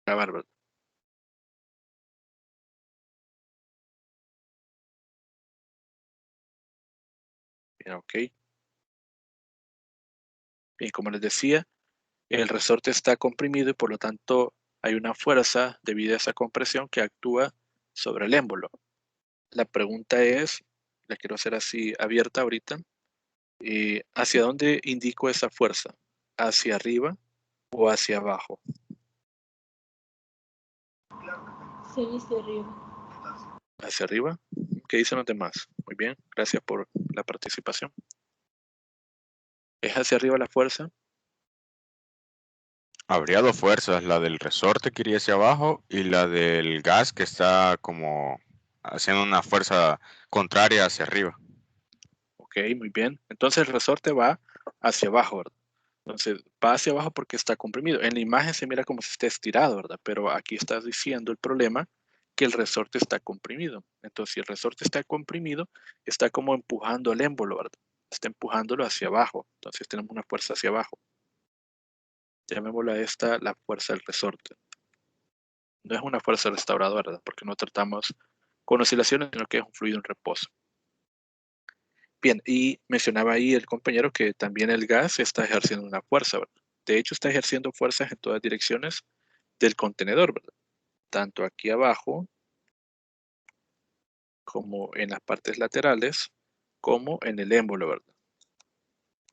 grabar, ¿verdad? Bien, ok. Bien, como les decía, el resorte está comprimido y por lo tanto hay una fuerza debido a esa compresión que actúa sobre el émbolo. La pregunta es, la quiero hacer así abierta ahorita, ¿hacia dónde indico esa fuerza? ¿Hacia arriba o hacia abajo? Sí, hacia arriba. ¿Hacia arriba? ¿Qué dicen los demás? Muy bien, gracias por la participación. ¿Es hacia arriba la fuerza? Habría dos fuerzas, la del resorte que iría hacia abajo y la del gas que está como haciendo una fuerza contraria hacia arriba. Ok, muy bien. Entonces el resorte va hacia abajo, ¿verdad? Entonces va hacia abajo porque está comprimido. En la imagen se mira como si esté estirado, ¿verdad? Pero aquí estás diciendo el problema que el resorte está comprimido. Entonces si el resorte está comprimido, está como empujando el émbolo, ¿verdad? Está empujándolo hacia abajo. Entonces tenemos una fuerza hacia abajo. Llamémosla a esta la fuerza del resorte. No es una fuerza restauradora, ¿verdad? Porque no tratamos con oscilaciones, sino que es un fluido en reposo. Bien, y mencionaba ahí el compañero que también el gas está ejerciendo una fuerza, ¿verdad? De hecho, está ejerciendo fuerzas en todas direcciones del contenedor, ¿verdad? Tanto aquí abajo como en las partes laterales, como en el émbolo, ¿verdad?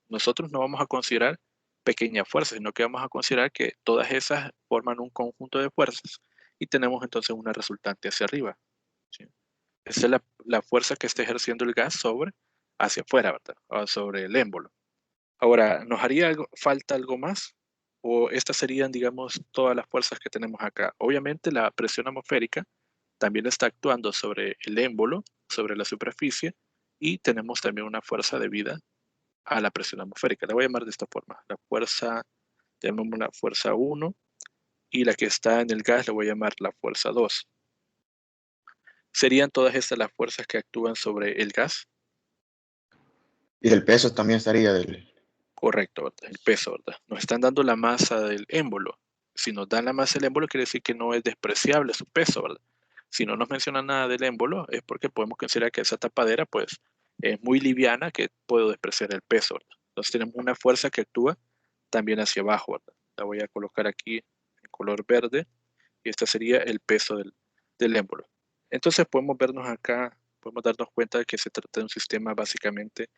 Nosotros no vamos a considerar pequeñas fuerzas, sino que vamos a considerar que todas esas forman un conjunto de fuerzas y tenemos entonces una resultante hacia arriba, ¿sí? Esa es la fuerza que está ejerciendo el gas hacia afuera, ¿verdad? O sobre el émbolo. Ahora, ¿nos haría falta algo más? ¿O estas serían, digamos, todas las fuerzas que tenemos acá? Obviamente la presión atmosférica también está actuando sobre el émbolo, sobre la superficie, y tenemos también una fuerza debida a la presión atmosférica. La voy a llamar de esta forma. La fuerza, llamémosla fuerza 1, y la que está en el gas la voy a llamar la fuerza 2. ¿Serían todas estas las fuerzas que actúan sobre el gas? Y del peso también estaría del... Correcto, ¿verdad? El peso, ¿verdad? Nos están dando la masa del émbolo. Si nos dan la masa del émbolo, quiere decir que no es despreciable su peso, ¿verdad? Si no nos mencionan nada del émbolo, es porque podemos considerar que esa tapadera, pues, es muy liviana, que puedo despreciar el peso, ¿verdad? Entonces tenemos una fuerza que actúa también hacia abajo, ¿verdad? La voy a colocar aquí en color verde, y este sería el peso del émbolo. Entonces podemos vernos acá, podemos darnos cuenta de que se trata de un sistema básicamente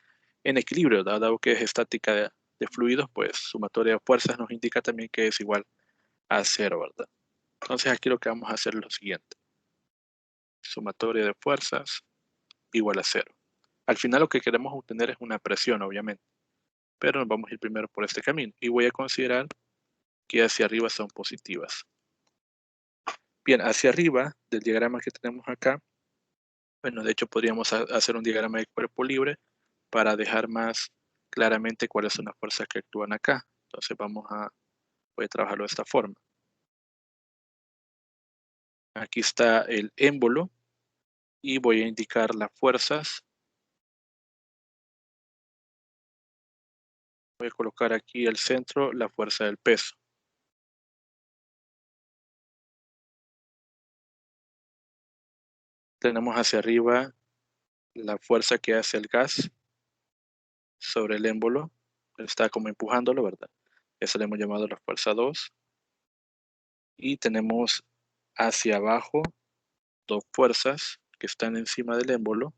en equilibrio, dado que es estática de fluidos, pues sumatoria de fuerzas nos indica también que es igual a cero, ¿verdad? Entonces aquí lo que vamos a hacer es lo siguiente. Sumatoria de fuerzas igual a cero. Al final lo que queremos obtener es una presión, obviamente, pero nos vamos a ir primero por este camino y voy a considerar que hacia arriba son positivas. Bien, hacia arriba del diagrama que tenemos acá, bueno, de hecho podríamos hacer un diagrama de cuerpo libre para dejar más claramente cuáles son las fuerzas que actúan acá. Entonces voy a trabajarlo de esta forma. Aquí está el émbolo y voy a indicar las fuerzas. Voy a colocar aquí el centro, la fuerza del peso. Tenemos hacia arriba la fuerza que hace el gas sobre el émbolo. Está como empujándolo, ¿verdad? Eso le hemos llamado la fuerza 2. Y tenemos hacia abajo dos fuerzas que están encima del émbolo,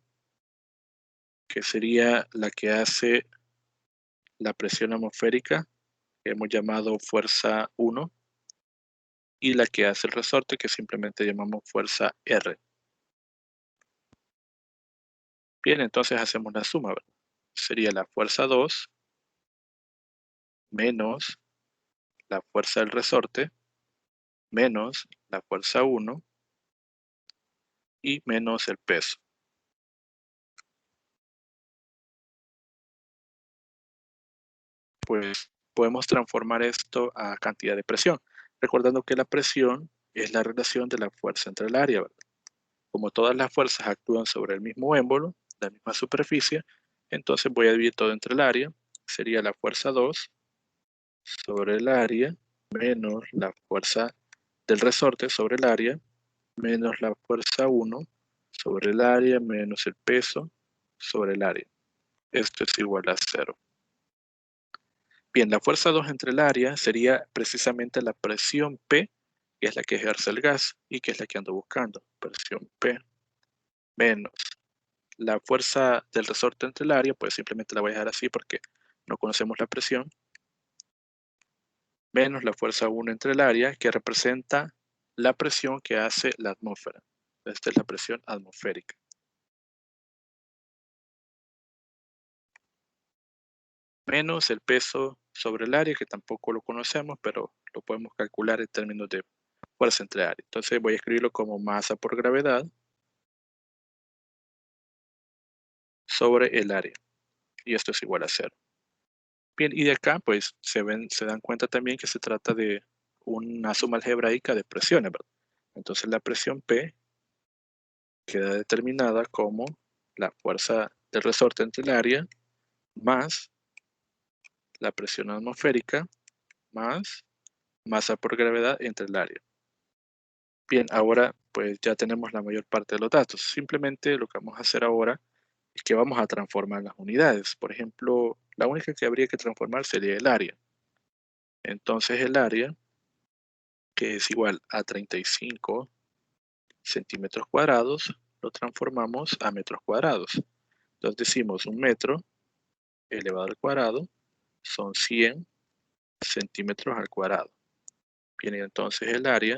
que sería la que hace la presión atmosférica, que hemos llamado fuerza 1, y la que hace el resorte, que simplemente llamamos fuerza R. Bien, entonces hacemos la suma, ¿verdad? Sería la fuerza 2 menos la fuerza del resorte menos la fuerza 1 y menos el peso. Pues podemos transformar esto a cantidad de presión, recordando que la presión es la relación de la fuerza entre el área, ¿verdad? Como todas las fuerzas actúan sobre el mismo émbolo, la misma superficie, entonces voy a dividir todo entre el área. Sería la fuerza 2 sobre el área menos la fuerza del resorte sobre el área menos la fuerza 1 sobre el área menos el peso sobre el área. Esto es igual a 0. Bien, la fuerza 2 entre el área sería precisamente la presión P, que es la que ejerce el gas y que es la que ando buscando. Presión P menos la fuerza del resorte entre el área, pues simplemente la voy a dejar así porque no conocemos la presión, menos la fuerza 1 entre el área, que representa la presión que hace la atmósfera. Esta es la presión atmosférica. Menos el peso sobre el área, que tampoco lo conocemos, pero lo podemos calcular en términos de fuerza entre área. Entonces voy a escribirlo como masa por gravedad sobre el área. Y esto es igual a 0. Bien, y de acá pues se dan cuenta también que se trata de una suma algebraica de presiones, ¿verdad? Entonces la presión P queda determinada como la fuerza de resorte entre el área más la presión atmosférica más masa por gravedad entre el área. Bien, ahora pues ya tenemos la mayor parte de los datos. Simplemente lo que vamos a hacer ahora es que vamos a transformar las unidades. Por ejemplo, la única que habría que transformar sería el área. Entonces el área, que es igual a 35 centímetros cuadrados, lo transformamos a metros cuadrados. Entonces decimos 1 metro elevado al cuadrado son 100 centímetros al cuadrado. Bien, y entonces el área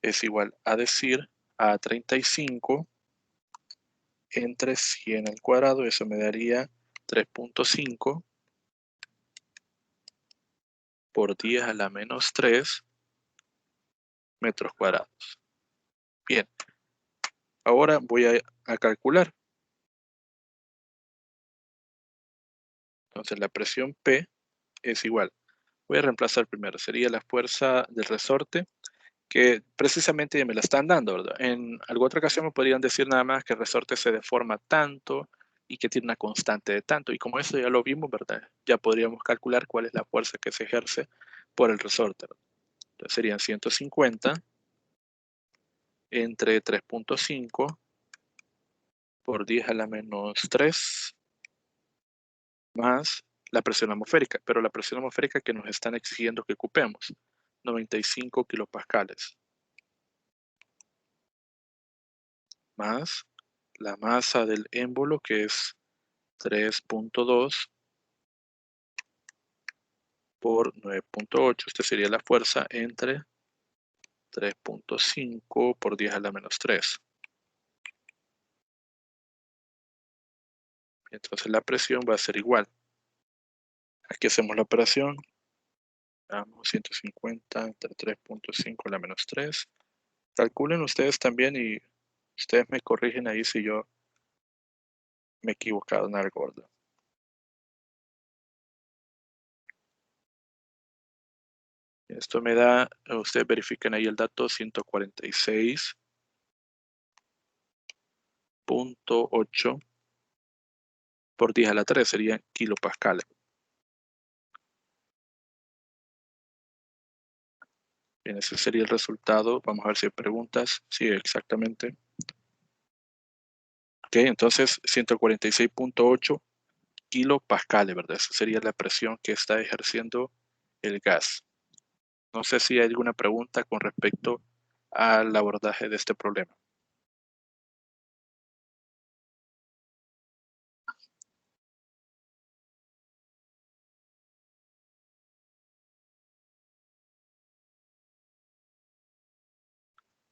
es igual a decir a 35 entre 100 al cuadrado, eso me daría 3.5 por 10 a la menos 3 metros cuadrados. Bien, ahora voy a calcular. Entonces la presión P es igual. Voy a reemplazar primero, sería la fuerza del resorte, que precisamente me la están dando, ¿verdad? En alguna otra ocasión me podrían decir nada más que el resorte se deforma tanto y que tiene una constante de tanto. Y como eso ya lo vimos, ¿verdad? Ya podríamos calcular cuál es la fuerza que se ejerce por el resorte, ¿verdad? Entonces serían 150 entre 3.5 por 10 a la menos 3 más la presión atmosférica. Pero la presión atmosférica que nos están exigiendo que ocupemos, 95 kilopascales. Más la masa del émbolo, que es 3.2 por 9.8. Esta sería la fuerza entre 3.5 por 10 a la menos 3. Entonces la presión va a ser igual. Aquí hacemos la operación. Vamos, 150 entre 3.5 a la menos 3. Calculen ustedes también y ustedes me corrigen ahí si yo me he equivocado en algo, ¿verdad? Esto me da, ustedes verifican ahí el dato, 146.8 por 10 a la 3 serían kilopascales. Bien, ese sería el resultado. Vamos a ver si hay preguntas. Sí, exactamente. Ok, entonces 146.8 kilopascales, ¿verdad? Esa sería la presión que está ejerciendo el gas. No sé si hay alguna pregunta con respecto al abordaje de este problema.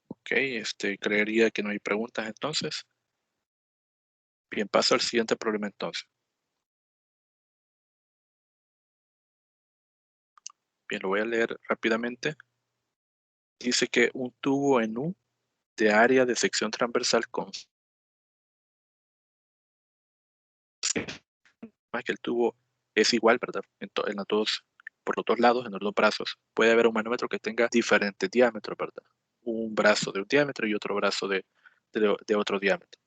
Ok, creería que no hay preguntas entonces. Bien, paso al siguiente problema entonces. Bien, lo voy a leer rápidamente. Dice que un tubo en U de área de sección transversal con más que el tubo es igual, ¿verdad? Por los dos lados, en los dos brazos, puede haber un manómetro que tenga diferentes diámetros, ¿verdad? Un brazo de un diámetro y otro brazo de otro diámetro.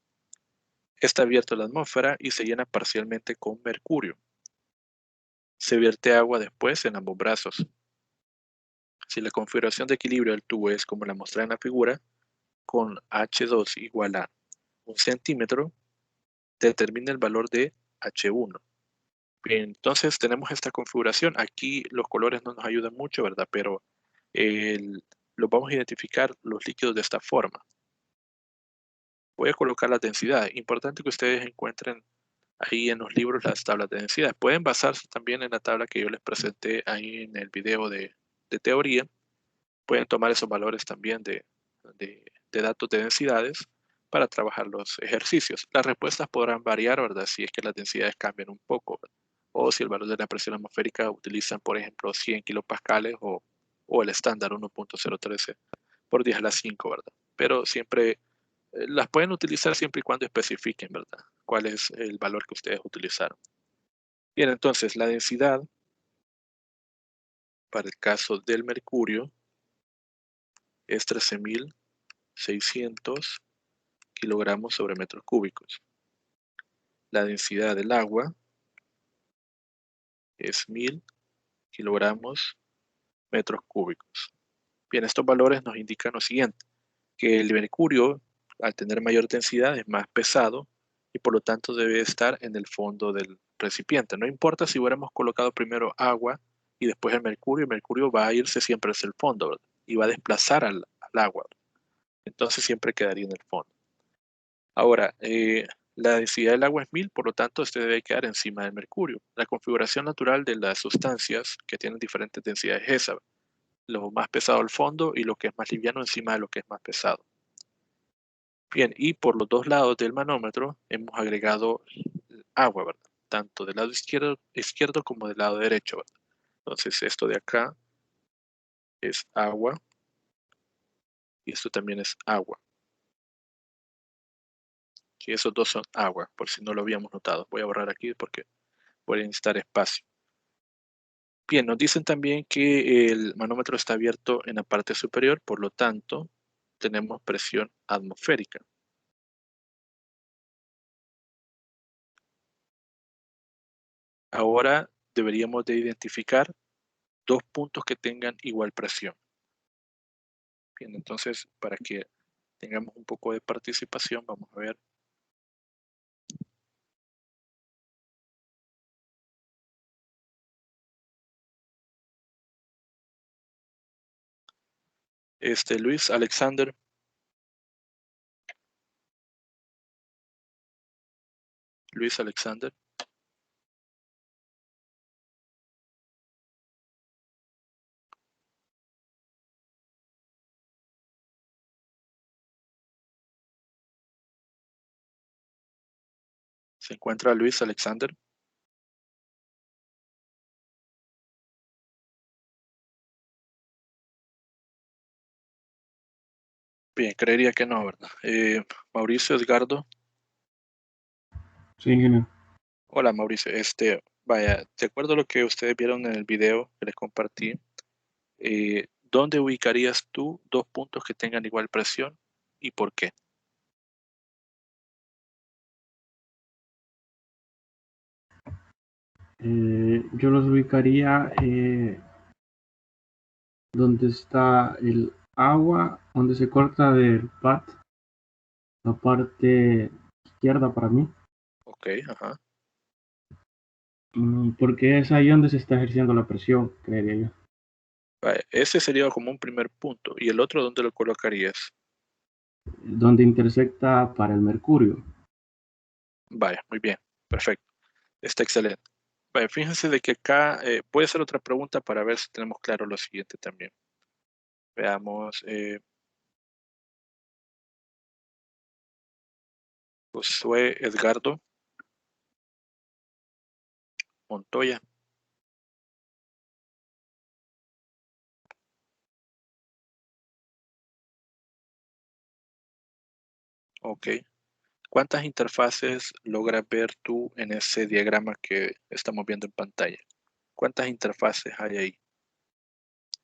Está abierto a la atmósfera y se llena parcialmente con mercurio. Se vierte agua después en ambos brazos. Si la configuración de equilibrio del tubo es como la mostrada en la figura, con H2 igual a 1 centímetro, determina el valor de H1. Bien, entonces tenemos esta configuración. Aquí los colores no nos ayudan mucho, ¿verdad? Pero los vamos a identificar los líquidos de esta forma. Voy a colocar la densidad. Importante que ustedes encuentren ahí en los libros las tablas de densidad. Pueden basarse también en la tabla que yo les presenté ahí en el video de teoría. Pueden tomar esos valores también de datos de densidades para trabajar los ejercicios. Las respuestas podrán variar, ¿verdad? Si es que las densidades cambian un poco, ¿verdad? O si el valor de la presión atmosférica utilizan, por ejemplo, 100 kilopascales o el estándar 1.013 por 10 a la 5, ¿verdad? Pero siempre las pueden utilizar siempre y cuando especifiquen, ¿verdad? Cuál es el valor que ustedes utilizaron. Bien, entonces la densidad para el caso del mercurio es 13.600 kilogramos sobre metros cúbicos. La densidad del agua es 1.000 kilogramos metros cúbicos. Bien, estos valores nos indican lo siguiente, que el mercurio, al tener mayor densidad, es más pesado y por lo tanto debe estar en el fondo del recipiente. No importa si hubiéramos colocado primero agua y después el mercurio va a irse siempre hacia el fondo, ¿verdad? Y va a desplazar al agua, ¿verdad? Entonces siempre quedaría en el fondo. Ahora, la densidad del agua es 1.000, por lo tanto, este debe quedar encima del mercurio. La configuración natural de las sustancias que tienen diferentes densidades es esa. Lo más pesado al fondo y lo que es más liviano encima de lo que es más pesado. Bien, y por los dos lados del manómetro hemos agregado agua, ¿verdad? Tanto del lado izquierdo como del lado derecho, ¿verdad? Entonces, esto de acá es agua y esto también es agua. Y esos dos son agua, por si no lo habíamos notado. Voy a borrar aquí porque voy a necesitar espacio. Bien, nos dicen también que el manómetro está abierto en la parte superior, por lo tanto, tenemos presión atmosférica. Ahora deberíamos de identificar dos puntos que tengan igual presión. Bien, entonces, para que tengamos un poco de participación, vamos a ver. Luis Alexander. Luis Alexander. ¿Se encuentra Luis Alexander? Bien, creería que no, ¿verdad? Mauricio Edgardo. Sí, ingeniero. Hola, Mauricio. Vaya, de acuerdo a lo que ustedes vieron en el video que les compartí, ¿dónde ubicarías tú dos puntos que tengan igual presión y por qué? Yo los ubicaría donde está el agua, donde se corta del pad, la parte izquierda para mí, Ok, ajá. porque es ahí donde se está ejerciendo la presión, creería yo. Vaya, ese sería como un primer punto. ¿Y el otro dónde lo colocarías? Donde intersecta para el mercurio. Vaya, muy bien, perfecto. Está excelente. Vaya, fíjense de que acá puede ser otra pregunta para ver si tenemos claro lo siguiente también. Veamos. Josué Edgardo Montoya. Ok. ¿Cuántas interfaces logras ver tú en ese diagrama que estamos viendo en pantalla? ¿Cuántas interfaces hay ahí?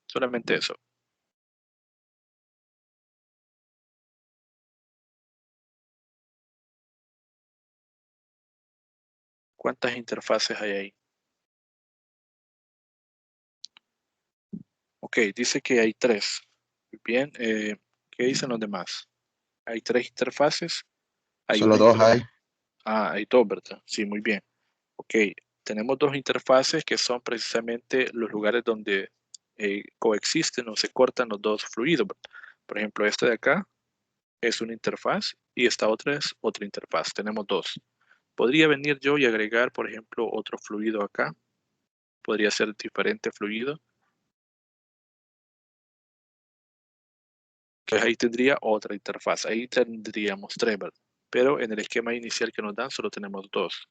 Solamente eso. ¿Cuántas interfaces hay ahí? Ok, Ok, dice que hay 3. Bien, ¿qué dicen los demás? Hay 3 interfaces. Hay Solo una 2 hay. hay 2, ¿verdad? Sí, muy bien. Ok, tenemos 2 interfaces que son precisamente los lugares donde coexisten o se cortan los 2 fluidos, ¿verdad? Por ejemplo, este de acá es una interfaz y esta otra es otra interfaz. Tenemos 2. Podría venir yo y agregar, por ejemplo, otro fluido acá. Podría ser diferente fluido. Que ahí tendría otra interfaz. Ahí tendríamos 3, ¿verdad? Pero en el esquema inicial que nos dan solo tenemos 2.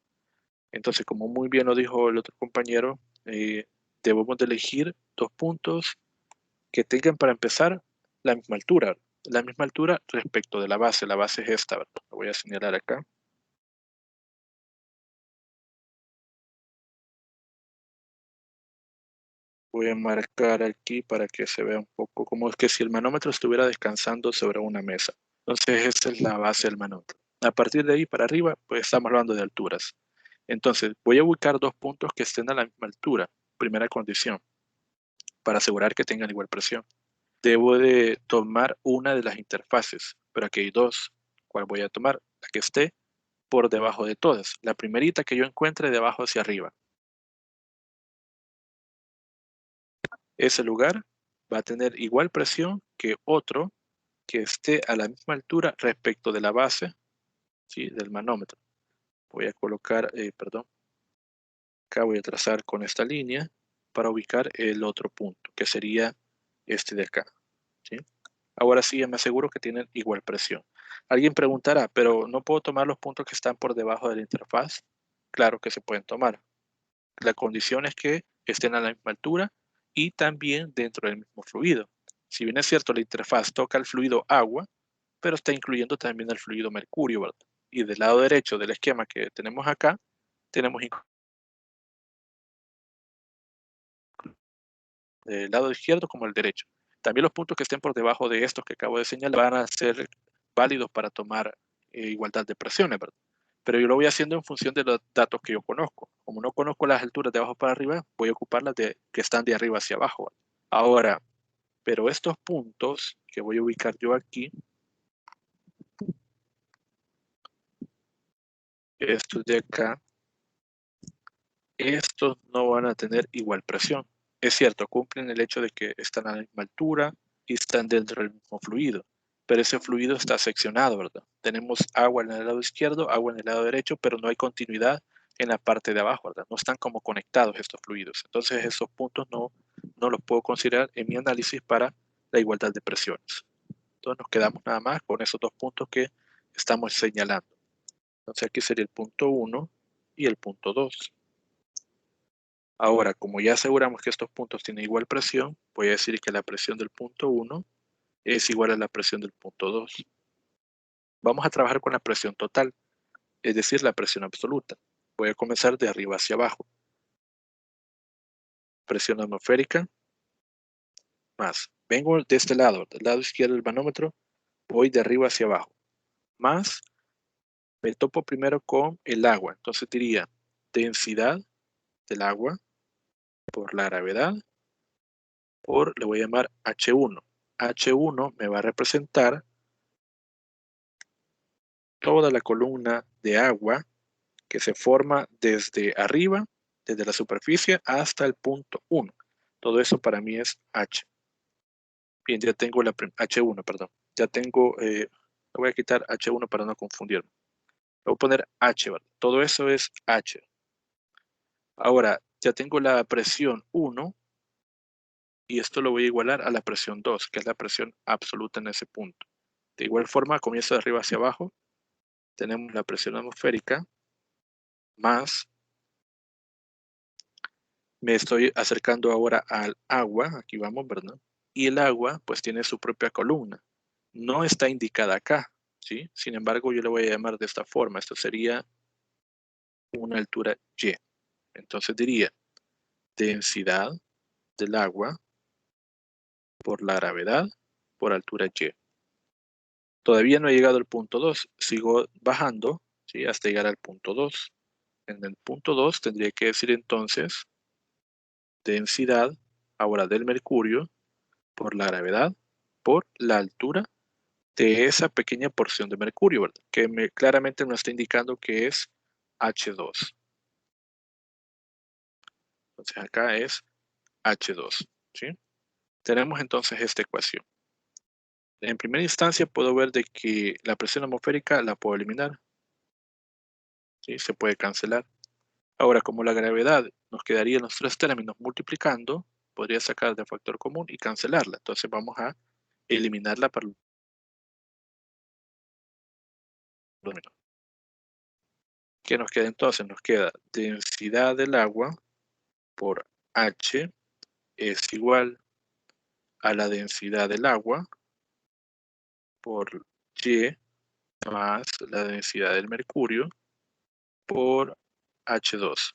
Entonces, como muy bien lo dijo el otro compañero, debemos de elegir 2 puntos que tengan para empezar la misma altura. La misma altura respecto de la base. La base es esta, ¿verdad? Lo voy a señalar acá. Voy a marcar aquí para que se vea un poco como es que si el manómetro estuviera descansando sobre una mesa. Entonces, esta es la base del manómetro. A partir de ahí para arriba, pues estamos hablando de alturas. Entonces, voy a ubicar 2 puntos que estén a la misma altura. Primera condición, para asegurar que tengan igual presión. Debo de tomar una de las interfaces, pero aquí hay 2. ¿Cuál voy a tomar? La que esté por debajo de todas. La primerita que yo encuentre de abajo hacia arriba. Ese lugar va a tener igual presión que otro que esté a la misma altura respecto de la base, ¿sí?, del manómetro. Voy a colocar, perdón, acá voy a trazar con esta línea para ubicar el otro punto, que sería este de acá, ¿sí? Ahora sí ya me aseguro que tienen igual presión. Alguien preguntará, pero ¿no puedo tomar los puntos que están por debajo de la interfaz? Claro que se pueden tomar. La condición es que estén a la misma altura y también dentro del mismo fluido. Si bien es cierto, la interfaz toca el fluido agua, pero está incluyendo también el fluido mercurio, ¿verdad? Y del lado derecho del esquema que tenemos acá, tenemos del lado izquierdo como el derecho. También los puntos que estén por debajo de estos que acabo de señalar van a ser válidos para tomar igualdad de presiones, ¿verdad? Pero yo lo voy haciendo en función de los datos que yo conozco. Como no conozco las alturas de abajo para arriba, voy a ocupar las que están de arriba hacia abajo, ¿verdad? Ahora, pero estos puntos que voy a ubicar yo aquí, estos de acá, estos no van a tener igual presión. Es cierto, cumplen el hecho de que están a la misma altura y están dentro del mismo fluido, pero ese fluido está seccionado, ¿verdad? Tenemos agua en el lado izquierdo, agua en el lado derecho, pero no hay continuidad en la parte de abajo, ¿verdad? No están como conectados estos fluidos. Entonces esos puntos no los puedo considerar en mi análisis para la igualdad de presiones. Entonces nos quedamos nada más con esos 2 puntos que estamos señalando. Entonces aquí sería el punto 1 y el punto 2. Ahora, como ya aseguramos que estos puntos tienen igual presión, voy a decir que la presión del punto 1 es igual a la presión del punto 2. Vamos a trabajar con la presión total, es decir, la presión absoluta. Voy a comenzar de arriba hacia abajo. Presión atmosférica, más. Vengo de este lado, del lado izquierdo del manómetro, voy de arriba hacia abajo. Más, me topo primero con el agua. Entonces diría densidad del agua por la gravedad le voy a llamar H1. H1 me va a representar toda la columna de agua que se forma desde arriba, desde la superficie hasta el punto 1. Todo eso para mí es H. Bien, ya tengo la H1, perdón. Ya tengo, le voy a quitar H1 para no confundirme. Le voy a poner H, ¿verdad? Todo eso es H. Ahora, ya tengo la presión 1 y esto lo voy a igualar a la presión 2, que es la presión absoluta en ese punto. De igual forma, comienzo de arriba hacia abajo. Tenemos la presión atmosférica más, me estoy acercando ahora al agua, aquí vamos, ¿verdad? Y el agua pues tiene su propia columna. No está indicada acá, ¿sí? Sin embargo, yo le voy a llamar de esta forma. Esto sería una altura Y. Entonces diría densidad del agua por la gravedad por altura Y. Todavía no he llegado al punto 2. Sigo bajando, ¿sí?, hasta llegar al punto 2. En el punto 2 tendría que decir entonces densidad ahora del mercurio por la gravedad, por la altura de esa pequeña porción de mercurio, ¿verdad? Que claramente nos está indicando que es H2. Entonces acá es H2, ¿sí? Tenemos entonces esta ecuación. En primera instancia puedo ver de que la presión atmosférica la puedo eliminar, ¿sí? Se puede cancelar. Ahora, como la gravedad nos quedaría en los tres términos multiplicando, podría sacar de factor común y cancelarla. Entonces vamos a eliminarla para los términos. ¿Qué nos queda entonces? Nos queda densidad del agua por H es igual a la densidad del agua por Y más la densidad del mercurio por H2.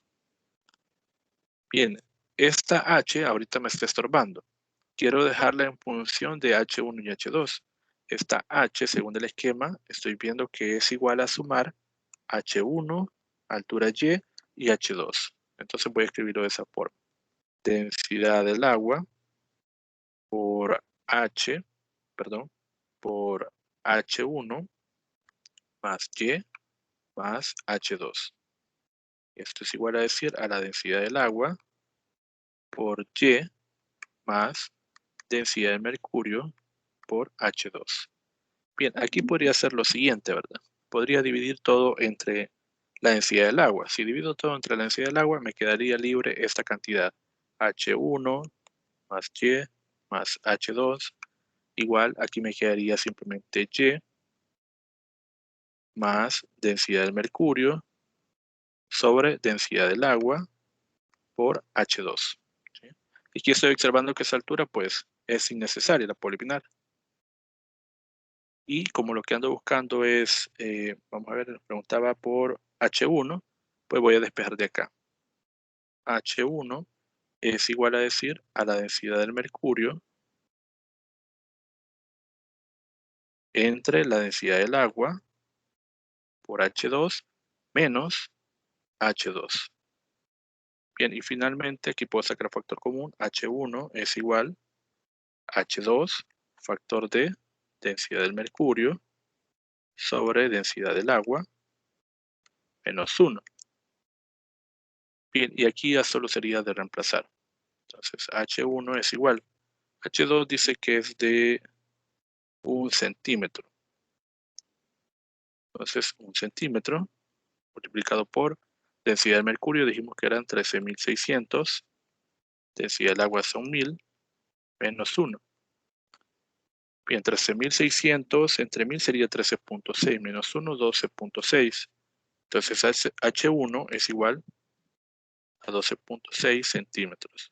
Bien, esta H ahorita me está estorbando. Quiero dejarla en función de H1 y H2. Esta H, según el esquema, estoy viendo que es igual a sumar H1, altura y H2. Entonces voy a escribirlo de esa forma. Densidad del agua por H, perdón, por H1 más Y más H2. Esto es igual a decir a la densidad del agua por Y más densidad de mercurio por H2. Bien, aquí podría ser lo siguiente, ¿verdad? Podría dividir todo entre la densidad del agua. Si divido todo entre la densidad del agua, me quedaría libre esta cantidad. H1 más Y más H2 igual, aquí me quedaría simplemente Y más densidad del mercurio sobre densidad del agua por H2. ¿Sí? Y aquí estoy observando que esa altura pues es innecesaria, la puedo eliminar. Y como lo que ando buscando es, vamos a ver, preguntaba por H1, pues voy a despejar de acá. H1 es igual a decir a la densidad del mercurio entre la densidad del agua por H2 menos H2. Bien, y finalmente aquí puedo sacar factor común. H1 es igual a H2, factor de densidad del mercurio sobre densidad del agua menos 1. Bien, y aquí ya solo sería de reemplazar. Entonces H1 es igual. H2 dice que es de 1 centímetro. Entonces 1 centímetro multiplicado por densidad del mercurio, dijimos que eran 13.600. Densidad del agua son 1.000 menos 1. Bien, 13.600 entre 1.000 sería 13.6 menos 1, 12.6. Entonces H1 es igual a 12.6 centímetros.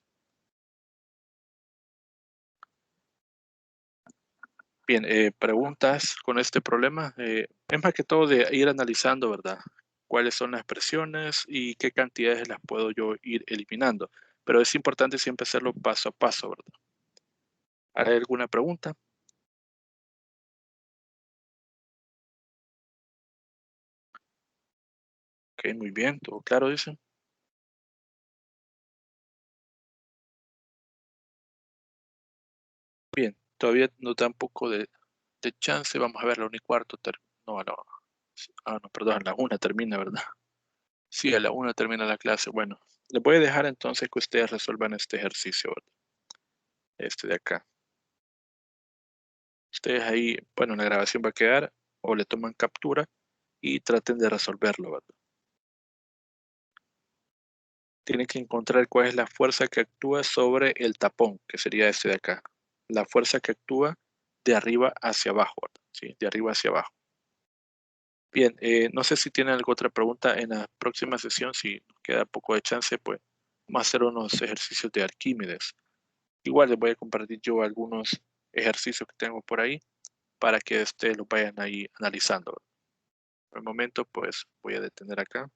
Bien, preguntas con este problema. Es más que todo de ir analizando, ¿verdad? Cuáles son las expresiones y qué cantidades las puedo yo ir eliminando. Pero es importante siempre hacerlo paso a paso, ¿verdad? ¿Hay alguna pregunta? Ok, muy bien, todo claro, dice. Bien, todavía nos da un poco de chance. Vamos a ver, la 1:15 no, no. No, perdón, a la 1 termina, ¿verdad? Sí, a la 1 termina la clase. Bueno, les voy a dejar entonces que ustedes resuelvan este ejercicio, ¿verdad? Este de acá. Ustedes ahí, bueno, en la grabación va a quedar o le toman captura y traten de resolverlo, ¿verdad? Tienen que encontrar cuál es la fuerza que actúa sobre el tapón, que sería este de acá. La fuerza que actúa de arriba hacia abajo, ¿verdad? Sí, de arriba hacia abajo. Bien, no sé si tienen alguna otra pregunta en la próxima sesión. Si nos queda poco de chance, pues vamos a hacer unos ejercicios de Arquímedes. Igual les voy a compartir yo algunos ejercicios que tengo por ahí para que ustedes lo vayan ahí analizando. Por el momento, pues voy a detener acá.